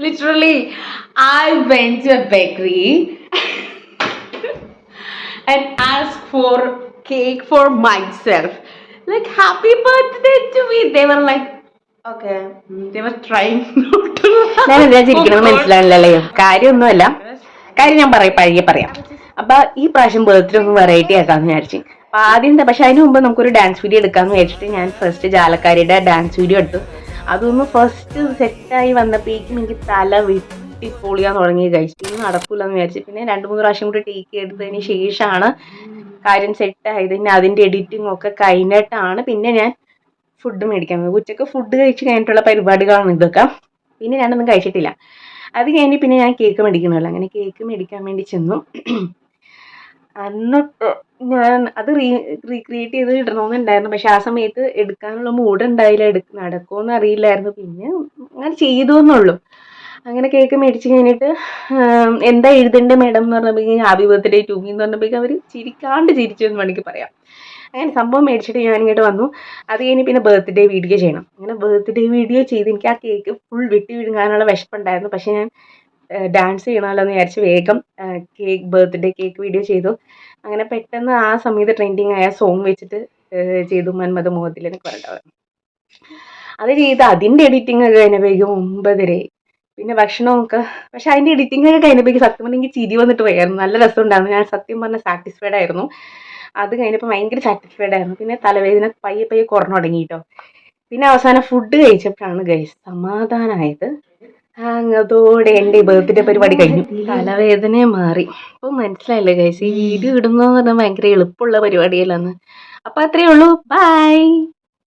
Literally, I went to a bakery and asked for cake for myself. Like, happy birthday to me. They were like, okay. They were trying not to ഞാൻ laugh. എന്താ Oh ചിരിക്കണമെന്ന് God. മനസ്സിലാവില്ലല്ലേ? കാര്യമൊന്നുമല്ല. കാര്യം ഞാൻ പയ്യെ പറയാം. അപ്പൊ ഈ പ്രാവശ്യം ബർത്ത്ഡേ ഒന്ന് വെറൈറ്റി ആക്കാന്ന് വിചാരിച്ചു. അപ്പൊ ആദ്യം പക്ഷെ അതിന് മുമ്പ് നമുക്കൊരു ഡാൻസ് വീഡിയോ എടുക്കാന്ന് വിചാരിച്ചിട്ട് ഞാൻ ഫസ്റ്റ് ജാലക്കാരിയുടെ ഡാൻസ് വീഡിയോ എടുത്തു. അതൊന്ന് ഫസ്റ്റ് സെറ്റായി വന്നപ്പോഴേക്കും എനിക്ക് തല പൊളിയാൻ തുടങ്ങി കഴിച്ചു. ഇനി നടക്കൂലെന്ന് വിചാരിച്ചു. പിന്നെ 2-3 പ്രാവശ്യം കൂടി ടേക്ക് എടുത്തതിന് ശേഷമാണ് കാര്യം സെറ്റായത്. പിന്നെ അതിന്റെ എഡിറ്റിംഗ് ഒക്കെ കഴിഞ്ഞിട്ടാണ് പിന്നെ ഞാൻ ഫുഡ് മേടിക്കാൻ പോകുന്നത്. ഉച്ചക്ക് ഫുഡ് കഴിച്ച് കഴിഞ്ഞിട്ടുള്ള പരിപാടികളാണ് ഇതൊക്കെ. പിന്നെ ഞാനൊന്നും കഴിച്ചിട്ടില്ല. അത് കഴിഞ്ഞ് പിന്നെ ഞാൻ കേക്ക് മേടിക്കണമല്ലോ. അങ്ങനെ കേക്ക് മേടിക്കാൻ വേണ്ടി ചെന്നു. എന്നിട്ട് ഞാൻ അത് റീക്രിയേറ്റ് ചെയ്ത് ഇടണമെന്നുണ്ടായിരുന്നു. പക്ഷെ ആ സമയത്ത് എടുക്കാനുള്ള മൂഡ് ഉണ്ടായില്ല. നടക്കുമെന്ന് അറിയില്ലായിരുന്നു. പിന്നെ അങ്ങനെ ചെയ്തു എന്നുള്ളൂ. അങ്ങനെ കേക്ക് മേടിച്ച് കഴിഞ്ഞിട്ട് എന്താ എഴുതേണ്ട മേഡം എന്ന് പറഞ്ഞപ്പോഴേക്കും ഹാപ്പി ബർത്ത്ഡേ ടു മീ എന്ന് പറഞ്ഞപ്പോഴേക്കും അവർ ചിരിച്ചു എന്ന് വേണമെങ്കിൽ പറയാം. അങ്ങനെ സംഭവം മേടിച്ചിട്ട് ഞാൻ ഇങ്ങോട്ട് വന്നു. അത് കഴിഞ്ഞ് പിന്നെ ബർത്ത്ഡേ വീഡിയോ ചെയ്യണം. അങ്ങനെ ബർത്ത്ഡേ വീഡിയോ ചെയ്ത് എനിക്ക് ആ കേക്ക് ഫുൾ വെട്ടി വിഴുങ്ങാനുള്ള വിശപ്പുണ്ടായിരുന്നു. പക്ഷെ ഞാൻ ഡാൻസ് ചെയ്യണമല്ലോ എന്ന് വിചാരിച്ച് വേഗം ബർത്ത്ഡേ കേക്ക് വീഡിയോ ചെയ്തു. അങ്ങനെ പെട്ടെന്ന് ആ സമയത്ത് ട്രെൻഡിങ് ആയ സോങ് വെച്ചിട്ട് ചെയ്തു, മന്മഥ മോഹത്തിൽ എന്നൊക്കെ പറഞ്ഞിട്ട്. അത് ചെയ്ത് അതിൻ്റെ എഡിറ്റിംഗ് ഒക്കെ കഴിഞ്ഞപ്പോഴേക്കും 9:30. പിന്നെ ഭക്ഷണമൊക്കെ പക്ഷെ അതിൻ്റെ എഡിറ്റിംഗ് ഒക്കെ കഴിഞ്ഞപ്പോഴേക്കും സത്യം പറഞ്ഞാൽ എനിക്ക് ചിരി വന്നിട്ട് പോയായിരുന്നു. നല്ല രസമുണ്ടായിരുന്നു. ഞാൻ സത്യം പറഞ്ഞാൽ സാറ്റിസ്ഫൈഡ് ആയിരുന്നു. അത് കഴിഞ്ഞപ്പോൾ ഭയങ്കര സാറ്റിസ്ഫൈഡ് ആയിരുന്നു. പിന്നെ തലവേദന പയ്യെ കുറഞ്ഞു തുടങ്ങി കേട്ടോ. പിന്നെ അവസാനം ഫുഡ് കഴിച്ചപ്പോഴാണ് ഗൈസ് സമാധാനമായത്. അതോടെ എൻ്റെ ബർത്ത്ഡേ പരിപാടി കഴിഞ്ഞു. തലവേദന മാറി. അപ്പോൾ മനസ്സിലായില്ലേ ഗൈസ്, ഈ വീഡിയോ ഇടുന്നതെന്ന് പറഞ്ഞാൽ ഭയങ്കര എളുപ്പമുള്ള പരിപാടിയല്ലെന്ന്. അപ്പോൾ അത്രയേ ഉള്ളൂ. ബൈ.